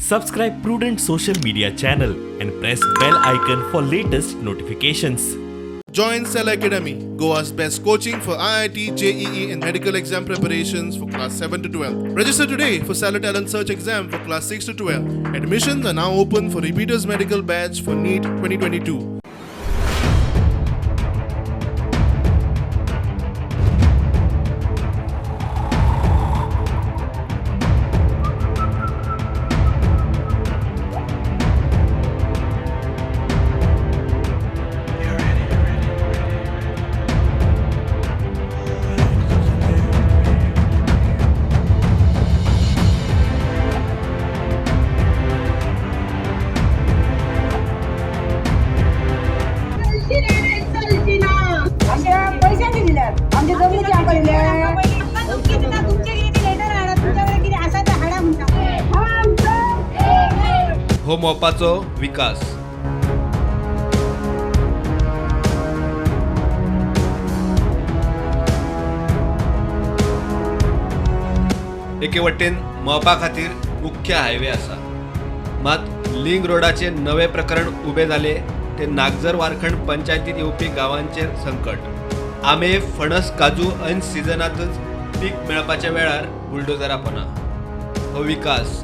Subscribe Prudent Social Media channel and press bell icon for latest notifications. Join Cell Academy, Goa's best coaching for IIT, JEE and medical exam preparations for class 7 to 12. Register today for Cell Talent Search exam for class 6 to 12. Admissions are now open for repeaters medical batch for NEET 2022. हो मोपाचो विकास. एके वटेन मोपा खातीर मुख्य highway आसा, मात link रोडाचे नवे प्रकरण उबे जाले ते नागजर वारखंड पंचायतीत येवपी गांवांचेर संकट. आंबे, फणस, काजू ऐन सिजनातच पीक मेळपाच्या वेळार बुलडोजरा पोना. हो विकास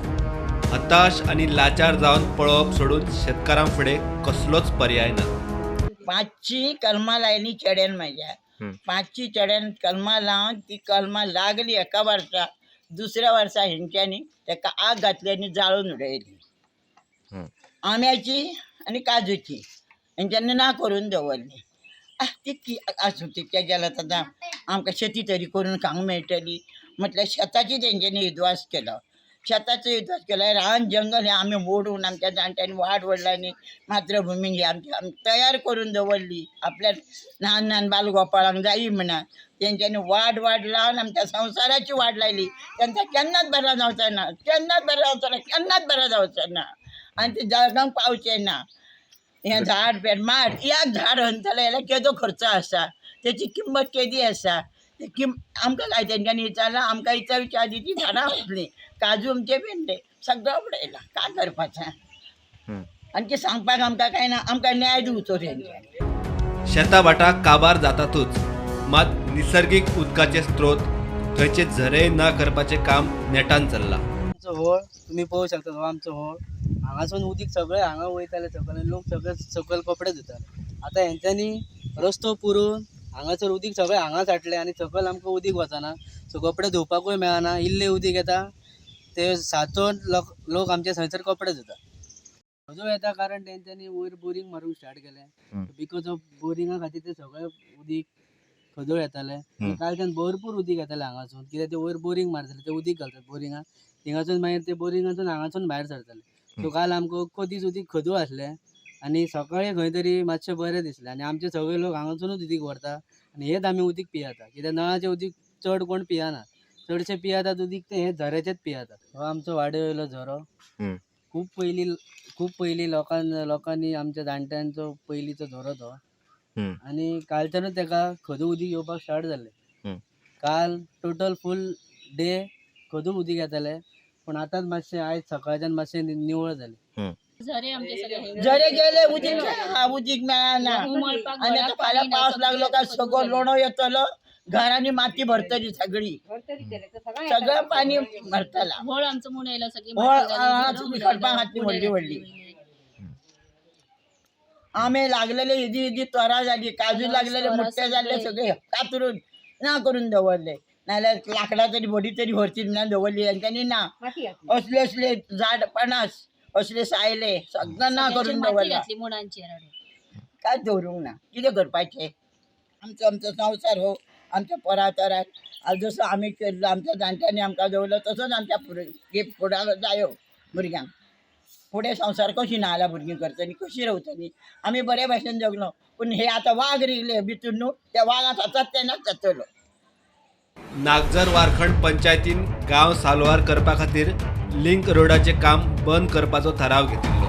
हताश आणि लाचार जावन पळोवप सोडून शेतकारां फुडें कसलोच पर्याय ना. 5 कलमां लायली चेड्यान म्हाज्या. 5 चेड्यान कलमां लावन ती कलमां लागली एका वर्सा, दुसऱ्या वर्सा हेंच्यांनी ताका आग घातली आनी जाळून उडयली. आंब्याची आनी काजूची हेंच्यांनी ना करून दवरली. ती आसूं तितकें गेलो आतां आमकां शेती तरी करून खावंक मेळटली म्हटल्यार शेताची तेंच्यांनी विद्वास केलो. शेताचो विद्वास केल्यार रान जंगल हे आमी मोडून आमच्या जाणट्यांनी वाड वडिलांनी मातृभुमी ही आमची तयार करून दवरली. आपल्या ल्हान ल्हान बालगोपाळांक जायी म्हणा तेंच्यांनी वाड लावन आमच्या संवसाराची वाड लायली. तेंचा केन्नाच बरो जावचो ना, केन्नाच बरो जावचो ना, केन्नाच बरो जावचो ना आनी ते जगांक पावचें ना. हें झाड माड एक झाड हंतले जाल्यार केदो खर्च आसा, तेची किंमत केदी आसा. आमकां जाय तेंच्यांनी विचारलां, आमकां विचारच्या आदी ती झाडां वतलीं. काजू आमचे पेरले, सगळं उडयलां. काय करपाचें आनी ते सांगपाक आमकां कांय ना, आमकां न्याय दिवचो तेंच्यांनी. शेता भाटाक काबार जातातूच, मात निसर्गीक उदकाचे स्त्रोत थंयचे झरे ना करपाचें काम नेटान चल्ला. आमचो व्हळ तुम्ही पळोवंक शकता, हो आमचो व्हळ. हांगासून उदीक सगळे हांगा वयताले सकयल, लोक सगळे सकयल कपडे धुताले. आतां हेंच्यांनी रस्तो पुरून हांगासर उदीक सगळें हांगा साठले आनी सकयल आमकां उदीक वचना, सो कपडे धुवपाकूय मेळना. इल्लें उदीक येता ते सांचोवन लोक आमचे थंयसर कपडे धुता. खजो येता कारण तेंच्यांनी वयर बोरींग मारूंक स्टार्ट केलें. बिकॉज ऑफ बोरिंगा खातीर ते सगळे उदीक खजो येताले. कालच्यान भरपूर उदीक येतालें हांगासून, कित्याक ते वयर बोरींग मारताले, ते उदीक घालतात बोरिंगाक, थिंगासून मागीर ते बोरिंगासून हांगासून भायर सरताले. सो काल आमकां अख्खो दीस उदीक खजो आसलें आनी सकाळीं खंय तरी मातशें बरें दिसलें. आनी आमचे सगळे लोक हांगासूनच उदीक व्हरता आनी हेंच आमी उदीक पियेता, कित्याक नळाचें उदीक चड कोण पियेना. चडशे पियेतात उदीक ते हे झऱ्याचेच पियेतात. हो आमचो वाड्यो वयलो झरो. खूप पयलीं लोकांनी आमच्या जाणट्यांचो पयलींचो झरो तो. आनी कालच्यानूच तेका खजो उदीक येवपाक स्टार्ट जालें. काल टोटल फूल डे खजो उदीक येतालें, पूण आतांच मातशें आयज सकाळच्यान मातशें निवळ जालें. झरे गेले, उदीक मेळना. आनी आतां फाल्यां पावस लागलो काय सगळो लोणो येतलो, घरांनी माती भरतली सगळी, सगळं पाणी भरतला. व्हळ आमचं म्हणून येयला सगळी खडपां घातली व्हडली. आंबे लागलेले इदी तोरा जाली, काजू लागलेले मुट्टे जाल्ले सगळे कातरून ना करून दवरले. नाल्यार लाकडां तरी व्हडी तरी व्हरची म्हणून दवरली तेंच्यांनी ना. असले झाड पणास असले सायले सगळं ना करून दवरला. काय दवरूंक ना, कितें करपाचें. आमचो संवसार हो आमच्या परातराक जसो आमी केल्लो, आमच्या जाणट्यांनी आमकां दवरलो तसोच आमच्या फुडार जायो. भुरग्यांक फुडें संवसार कशी ना जाल्यार भुरगीं करतलीं, कशी रावतलीं. आमी बरे भाशेन जगलो, पूण हे आतां वाघ रिगले भितून न्हू, त्या वाघाक आतां तेन्नाच जातलो. नागजर वारखंड पंचायतीन गांव साल्वार करपा खातीर लिंक रोडाचे काम बंद करपाचो थाराव घेतिल्लो,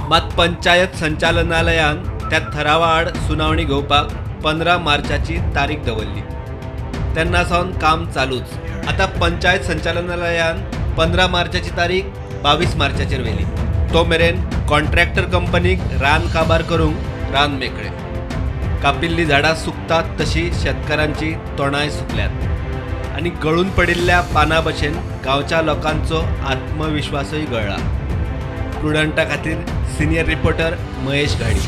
मात पंचायत संचालनालयान त्या ठरावा आड सुनावणी घेवपाक 15 मार्चाची तारीख दवरली. तेन्ना सावन काम चालूच. आता पंचायत संचालनालयान 15 मार्चाची तारीख 22 मार्चाचेर व्हेली. तो मेरेन कॉन्ट्रॅक्टर कंपनीक रान काबार करूंक रान मेकळे. कापिल्ली झाडां सुकतात तशी शेतकारांची तोंडाय सुकल्यात आनी गळून पडिल्ल्या पानां भशेन गांवच्या लोकांचो आत्मविश्वासय गळ्ळा. प्रुडंटा खातीर सिनियर रिपोर्टर महेश घाडी.